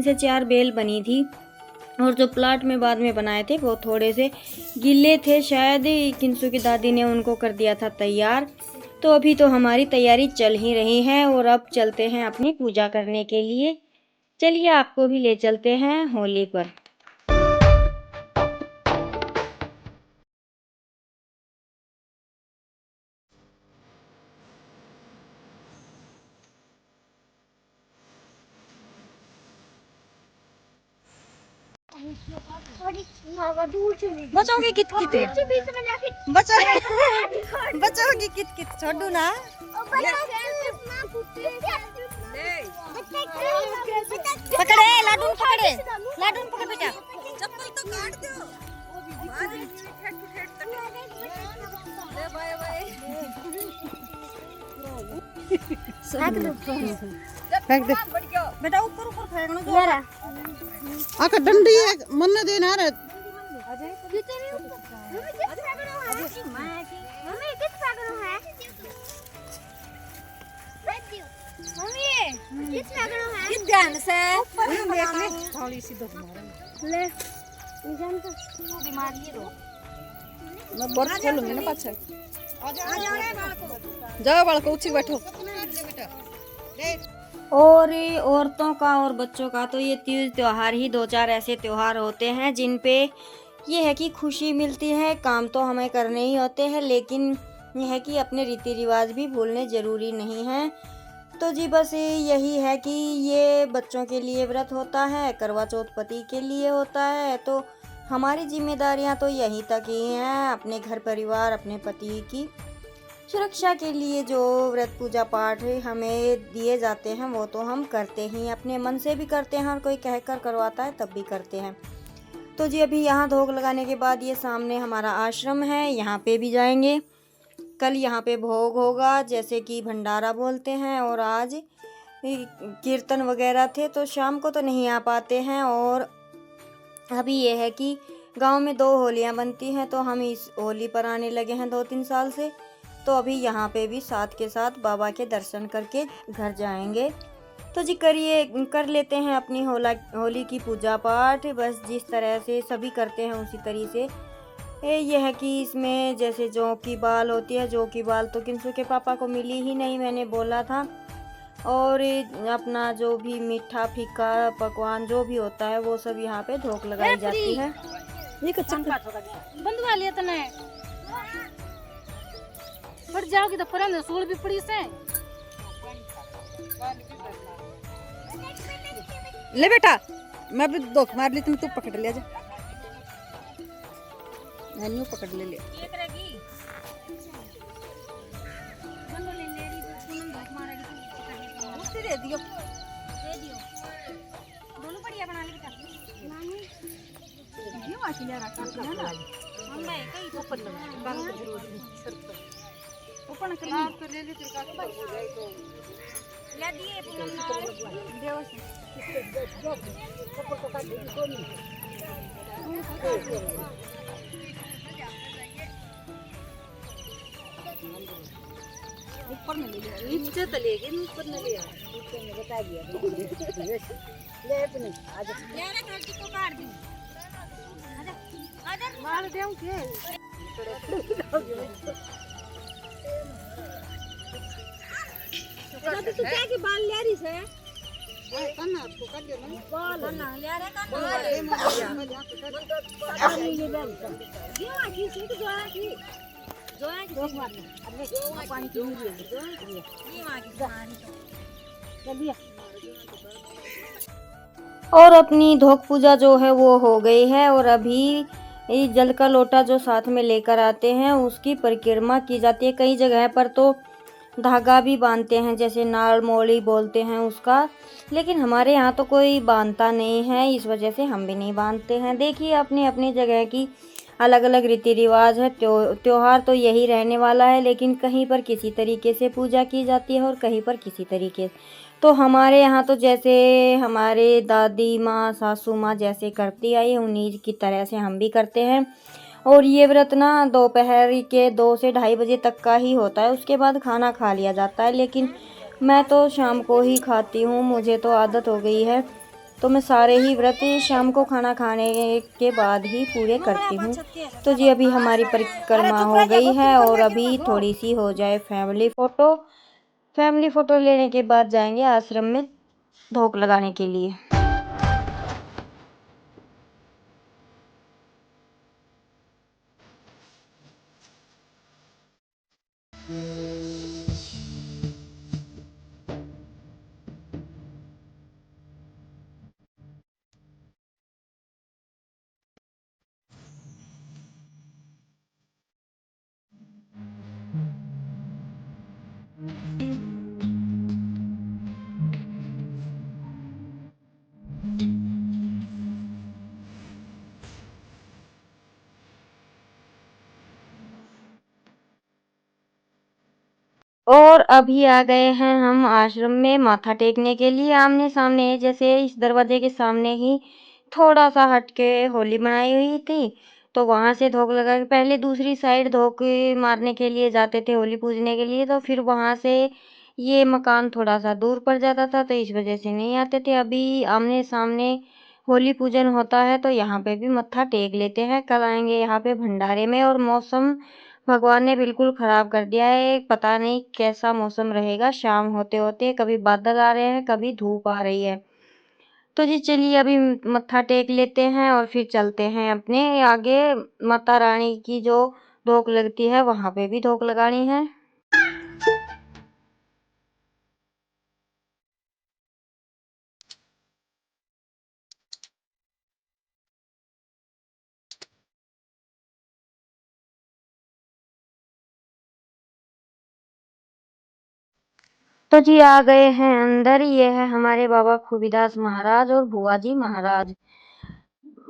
से 4 बेल बनी थी और जो प्लाट में बाद में बनाए थे वो थोड़े से गिल्ले थे, शायद किंसू की दादी ने उनको कर दिया था तैयार। तो अभी तो हमारी तैयारी चल ही रही है और अब चलते हैं अपनी पूजा करने के लिए। चलिए आपको भी ले चलते हैं होली पर। बचाओगे कित कित बचाओगे कित कित छोड़ू ना। पकड़े लाडू पकड़े, लाडू पकड़ बेटा, चप्पल तो काट दो। फेंक दे बेटा, ऊपर ऊपर फेंकना जो आका डंडी है मन न देना रे। ध्यान से देख ले थोड़ी सी दो ले बीमारी है रो मैं बर्फ खोलूंगी ना पाछे। जाओ बालको उठी बैठो। और औरतों का और बच्चों का तो ये तीज त्योहार ही 2-4 ऐसे त्योहार होते हैं जिन पे ये है कि खुशी मिलती है। काम तो हमें करने ही होते हैं, लेकिन यह है कि अपने रीति रिवाज भी भूलने ज़रूरी नहीं हैं। तो जी बस यही है कि ये बच्चों के लिए व्रत होता है, करवा चौथ पति के लिए होता है। तो हमारी जिम्मेदारियां तो यहीं तक ही हैं, अपने घर परिवार अपने पति की सुरक्षा के लिए जो व्रत पूजा पाठ हमें दिए जाते हैं वो तो हम करते ही, अपने मन से भी करते हैं और कोई कहकर करवाता है तब भी करते हैं। तो जी अभी यहाँ धोख लगाने के बाद ये सामने हमारा आश्रम है, यहाँ पे भी जाएंगे। कल यहाँ पे भोग होगा, जैसे कि भंडारा बोलते हैं, और आज कीर्तन वगैरह थे तो शाम को तो नहीं आ पाते हैं। और अभी ये है कि गांव में 2 होलियां बनती हैं तो हम इस होली पर आने लगे हैं 2-3 साल से। तो अभी यहाँ पे भी साथ के साथ बाबा के दर्शन करके घर जाएंगे। तो जी कर लेते हैं अपनी होली की पूजा पाठ, बस जिस तरह से सभी करते हैं उसी तरीके से। यह है कि इसमें जैसे जौ की बाल होती है, जौ की बाल तो किंसू के पापा को मिली ही नहीं, मैंने बोला था। और अपना जो भी मीठा फीका पकवान जो भी होता है वो सब यहाँ पे धोख लगाई जाती है। ये कच्चा बंदवा लिया तने पड़ जाओगी तो परम सूल भी पड़ी से ले बेटा। मैं भी धोख मार ली, तुम तू पकड़ लिया जा, मैं पकड़ ले ले दे दियो दोनों बढ़िया बना ले बेटा। ये वाची ले रखा है ना हम भाई कई ऊपर बाल को जरूर ऊपर कर आप तो ले ले तेरे का हो जाए तो ले दिए पूनम ना देव से ऊपर को काट दे कोनी ऊपर में ले लिया, नीचे तो ले गए, ऊपर में लिया, ऊपर में बता दिया ले अपने आज ले रे काट को काट दी आजा मार देऊं के तो तू क्या के बाल ले रही है कन्ना को कर दे ना बाल कन्ना ले रे कन्ना ये बाल ये आखी से तो आखी जो है कि मारना अरे पानी की नहीं है जो ये मांगी पानी चलिए। और अपनी धोख पूजा जो है वो हो गई है और अभी जल का लोटा जो साथ में लेकर आते हैं उसकी परिक्रमा की जाती है। कई जगह पर तो धागा भी बांधते हैं, जैसे नाल मोड़ी बोलते हैं उसका, लेकिन हमारे यहाँ तो कोई बांधता नहीं है, इस वजह से हम भी नहीं बांधते हैं। देखिए अपनी अपनी जगह की अलग अलग रीति रिवाज है। त्योहार तो यही रहने वाला है, लेकिन कहीं पर किसी तरीके से पूजा की जाती है और कहीं पर किसी तरीके। तो हमारे यहाँ तो जैसे हमारे दादी माँ सासू माँ जैसे करती आई उन्हीं की तरह से हम भी करते हैं। और ये व्रत ना दोपहर के 2 से 2:30 बजे तक का ही होता है, उसके बाद खाना खा लिया जाता है। लेकिन मैं तो शाम को ही खाती हूँ, मुझे तो आदत हो गई है। तो मैं सारे ही व्रत शाम को खाना खाने के बाद ही पूरे करती हूँ। तो जी अभी हमारी परिक्रमा हो गई है और अभी थोड़ी सी हो जाए फैमिली फ़ोटो लेने के बाद जाएंगे आश्रम में धूप लगाने के लिए। और अभी आ गए हैं हम आश्रम में माथा टेकने के लिए आमने सामने, जैसे इस दरवाजे के सामने ही थोड़ा सा हट के होली बनाई हुई थी, तो वहां से धोख लगा के पहले दूसरी साइड धोख मारने के लिए जाते थे होली पूजने के लिए, तो फिर वहां से ये मकान थोड़ा सा दूर पड़ जाता था तो इस वजह से नहीं आते थे। अभी आमने सामने होली पूजन होता है तो यहाँ पे भी मत्था टेक लेते हैं। कल आएंगे यहाँ पे भंडारे में, और मौसम भगवान ने बिल्कुल खराब कर दिया है, पता नहीं कैसा मौसम रहेगा शाम होते होते, कभी बादल आ रहे हैं कभी धूप आ रही है। तो जी चलिए अभी मत्था टेक लेते हैं और फिर चलते हैं अपने आगे। माता रानी की जो धोक लगती है वहां पे भी धोक लगानी है। तो जी आ गए हैं अंदर, ये है हमारे बाबा खूबीदास महाराज और बुआ जी महाराज।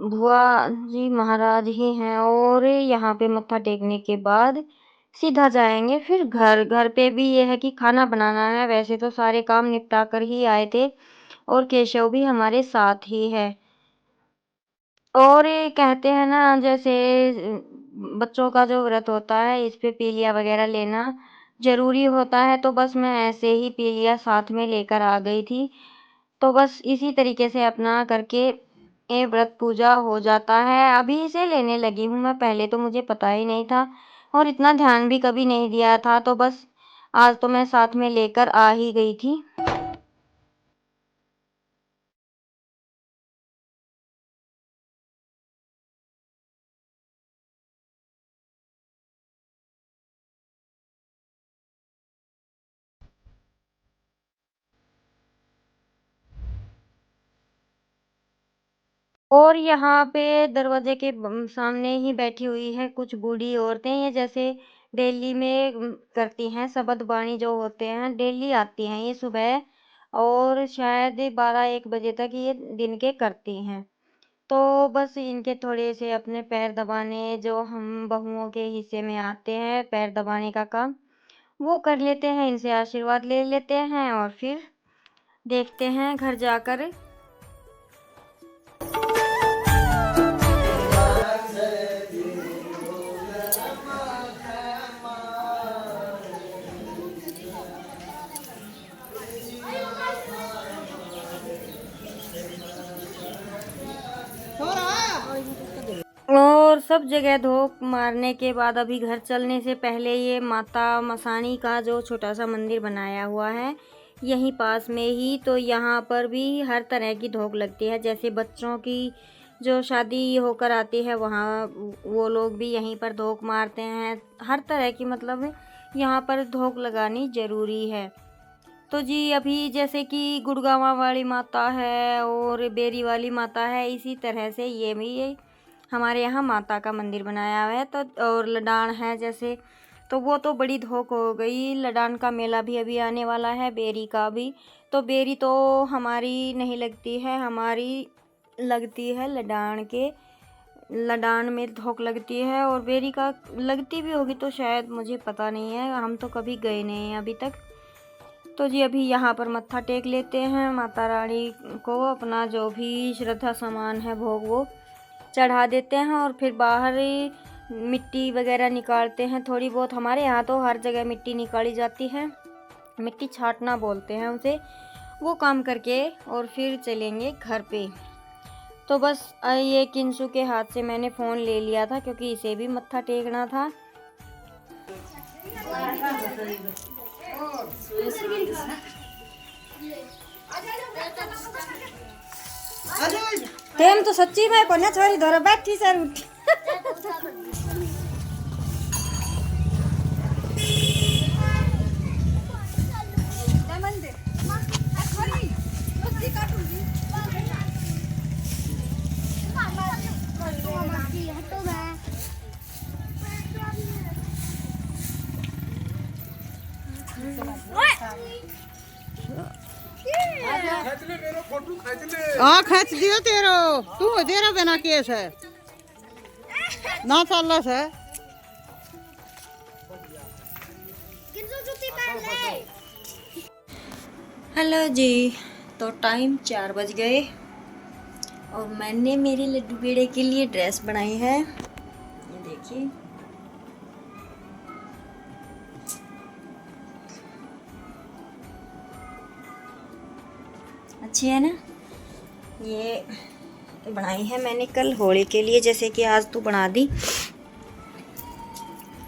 बुआ जी महाराज ही हैं, और यहाँ पे मत्था टेकने के बाद सीधा जाएंगे फिर घर। घर पे भी ये है कि खाना बनाना है, वैसे तो सारे काम निपटा कर ही आए थे, और केशव भी हमारे साथ ही है। और ये कहते हैं ना, जैसे बच्चों का जो व्रत होता है इस पे पीलिया वगैरह लेना जरूरी होता है, तो बस मैं ऐसे ही पीलिया साथ में लेकर आ गई थी। तो बस इसी तरीके से अपना करके ये व्रत पूजा हो जाता है। अभी इसे लेने लगी हूँ मैं, पहले तो मुझे पता ही नहीं था और इतना ध्यान भी कभी नहीं दिया था, तो बस आज तो मैं साथ में लेकर आ ही गई थी। और यहाँ पे दरवाजे के सामने ही बैठी हुई है कुछ बूढ़ी औरतें, ये जैसे डेली में करती हैं शबद बाणी जो होते हैं, डेली आती हैं ये सुबह, और शायद 12-1 बजे तक ये दिन के करती हैं। तो बस इनके थोड़े से अपने पैर दबाने, जो हम बहुओं के हिस्से में आते हैं पैर दबाने का काम, वो कर लेते हैं, इनसे आशीर्वाद ले लेते हैं और फिर देखते हैं घर जाकर। और सब जगह धोख मारने के बाद अभी घर चलने से पहले ये माता मसानी का जो छोटा सा मंदिर बनाया हुआ है यहीं पास में ही, तो यहाँ पर भी हर तरह की धोख लगती है। जैसे बच्चों की जो शादी होकर आती है वहाँ वो लोग भी यहीं पर धोख मारते हैं। हर तरह की मतलब यहाँ पर धोख लगानी ज़रूरी है। तो जी अभी जैसे कि गुड़गांवा वाली माता है और बेरी वाली माता है, इसी तरह से ये भी हमारे यहाँ माता का मंदिर बनाया हुआ है। तो और लडान है जैसे, तो वो तो बड़ी धोख हो गई। लडान का मेला भी अभी आने वाला है, बेरी का भी। तो बेरी तो हमारी नहीं लगती है, हमारी लगती है लडान के। लडान में धोख लगती है, और बेरी का लगती भी होगी तो शायद मुझे पता नहीं है, हम तो कभी गए नहीं हैं अभी तक। तो जी अभी यहाँ पर मत्था टेक लेते हैं, माता रानी को अपना जो भी श्रद्धा सामान है भोग वो चढ़ा देते हैं, और फिर बाहर मिट्टी वगैरह निकालते हैं थोड़ी बहुत। हमारे यहाँ तो हर जगह मिट्टी निकाली जाती है, मिट्टी छाटना बोलते हैं उसे। वो काम करके और फिर चलेंगे घर पे। तो बस ये किंसु के हाथ से मैंने फ़ोन ले लिया था क्योंकि इसे भी मत्था टेकना था। तेम तो सच्ची में को ना छोरी धोरा बैठी सर उठी। खींच दियो तेरो तू तेरा बिना केस है ना चल है। हेलो जी, तो टाइम 4 बज गए और मैंने मेरे लड्डू बेड़े के लिए ड्रेस बनाई है। ये देखिए, अच्छी है ना। ये बनाई है मैंने कल होली के लिए, जैसे कि आज तो बना दी,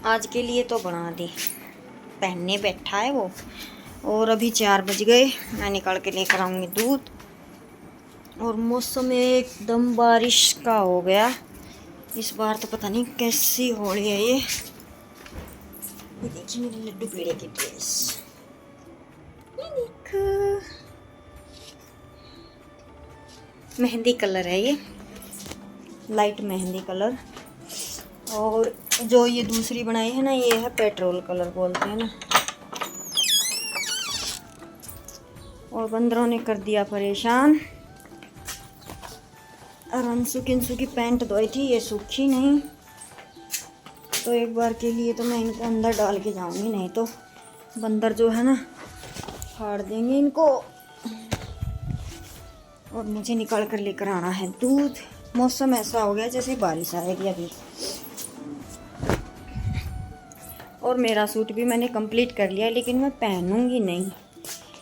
आज के लिए तो बना दी, पहनने बैठा है वो। और अभी 4 बज गए, मैं निकाल के लेकर आऊँगी दूध। और मौसम एकदम बारिश का हो गया इस बार, तो पता नहीं कैसी होली है ये देखिए मेरे लड्डू पेड़े की ड्रेस, ये देखो मेहंदी कलर है ये, लाइट मेहंदी कलर। और जो ये दूसरी बनाई है ना, ये है पेट्रोल कलर बोलते हैं ना। और बंदरों ने कर दिया परेशान। और अंशु किंसु की पैंट धोई थी, ये सूखी नहीं, तो एक बार के लिए तो मैं इनको अंदर डाल के जाऊंगी, नहीं तो बंदर जो है ना फाड़ देंगे इनको। और मुझे निकाल कर लेकर आना है दूध। मौसम ऐसा हो गया जैसे बारिश आएगी अभी। और मेरा सूट भी मैंने कंप्लीट कर लिया, लेकिन मैं पहनूंगी नहीं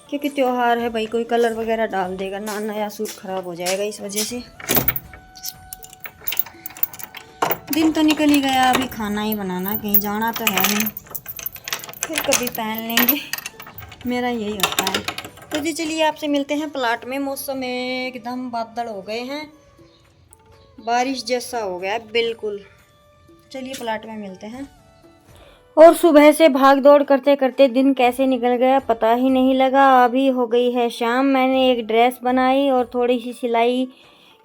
क्योंकि त्योहार है भाई, कोई कलर वगैरह डाल देगा ना, नया सूट खराब हो जाएगा, इस वजह से। दिन तो निकल ही गया, अभी खाना ही बनाना, कहीं जाना तो है नहीं, फिर कभी पहन लेंगे, मेरा यही होता है। तो जी चलिए आपसे मिलते हैं प्लाट में। मौसम एकदम बादल हो गए हैं, बारिश जैसा हो गया है बिल्कुल। चलिए प्लाट में मिलते हैं। और सुबह से भाग दौड़ करते करते दिन कैसे निकल गया पता ही नहीं लगा। अभी हो गई है शाम। मैंने एक ड्रेस बनाई और थोड़ी सी सिलाई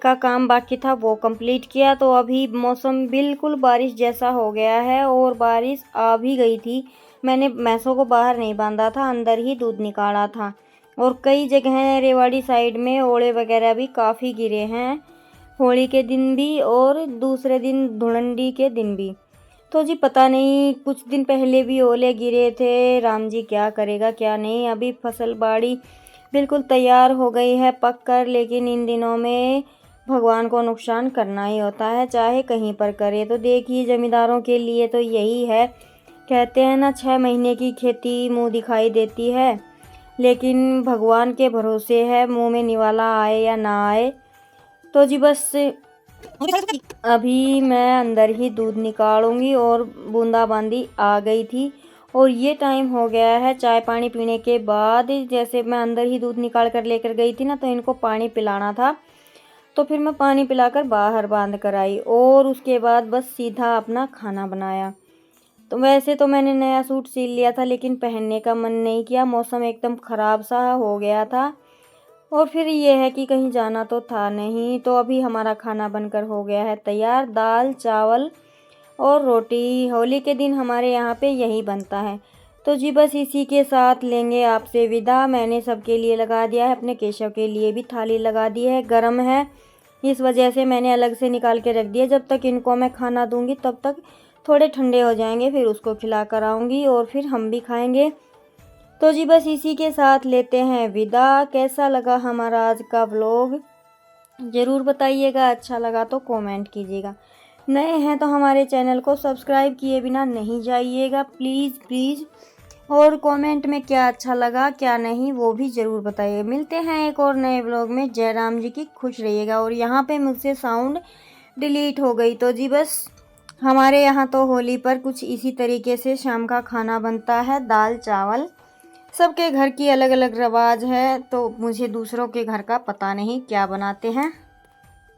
का काम बाकी था, वो कंप्लीट किया। तो अभी मौसम बिल्कुल बारिश जैसा हो गया है और बारिश आ भी गई थी। मैंने भैंसों को बाहर नहीं बांधा था, अंदर ही दूध निकाला था। और कई जगह रेवाड़ी साइड में ओले वगैरह भी काफ़ी गिरे हैं, होली के दिन भी और दूसरे दिन धुलंडी के दिन भी। तो जी पता नहीं, कुछ दिन पहले भी ओले गिरे थे, राम जी क्या करेगा क्या नहीं। अभी फसल बाड़ी बिल्कुल तैयार हो गई है पक कर, लेकिन इन दिनों में भगवान को नुकसान करना ही होता है, चाहे कहीं पर करे। तो देखिए ज़मींदारों के लिए तो यही है, कहते हैं ना 6 महीने की खेती मुँह दिखाई देती है, लेकिन भगवान के भरोसे है, मुँह में निवाला आए या ना आए। तो जी बस अभी मैं अंदर ही दूध निकालूंगी। और बूंदाबांदी आ गई थी और ये टाइम हो गया है चाय पानी पीने के बाद। जैसे मैं अंदर ही दूध निकाल कर लेकर गई थी ना, तो इनको पानी पिलाना था, तो फिर मैं पानी पिलाकर बाहर बांध कर आई और उसके बाद बस सीधा अपना खाना बनाया। तो वैसे तो मैंने नया सूट सिल लिया था, लेकिन पहनने का मन नहीं किया, मौसम एकदम ख़राब सा हो गया था। और फिर ये है कि कहीं जाना तो था नहीं। तो अभी हमारा खाना बनकर हो गया है तैयार, दाल चावल और रोटी। होली के दिन हमारे यहाँ पे यही बनता है। तो जी बस इसी के साथ लेंगे आपसे विदा। मैंने सबके लिए लगा दिया है, अपने केशव के लिए भी थाली लगा दी है, गर्म है इस वजह से मैंने अलग से निकाल के रख दिया। जब तक इनको मैं खाना दूंगी तब तक थोड़े ठंडे हो जाएंगे, फिर उसको खिला कर आऊँगी और फिर हम भी खाएंगे। तो जी बस इसी के साथ लेते हैं विदा। कैसा लगा हमारा आज का व्लॉग ज़रूर बताइएगा, अच्छा लगा तो कमेंट कीजिएगा। नए हैं तो हमारे चैनल को सब्सक्राइब किए बिना नहीं जाइएगा प्लीज़ प्लीज़। और कमेंट में क्या अच्छा लगा क्या नहीं वो भी ज़रूर बताइए। मिलते हैं एक और नए ब्लॉग में। जयराम जी की खुश रहिएगा। और यहाँ पे मुझसे साउंड डिलीट हो गई तो जी बस हमारे यहाँ तो होली पर कुछ इसी तरीके से शाम का खाना बनता है, दाल चावल। सबके घर की अलग अलग रवाज है तो मुझे दूसरों के घर का पता नहीं क्या बनाते हैं।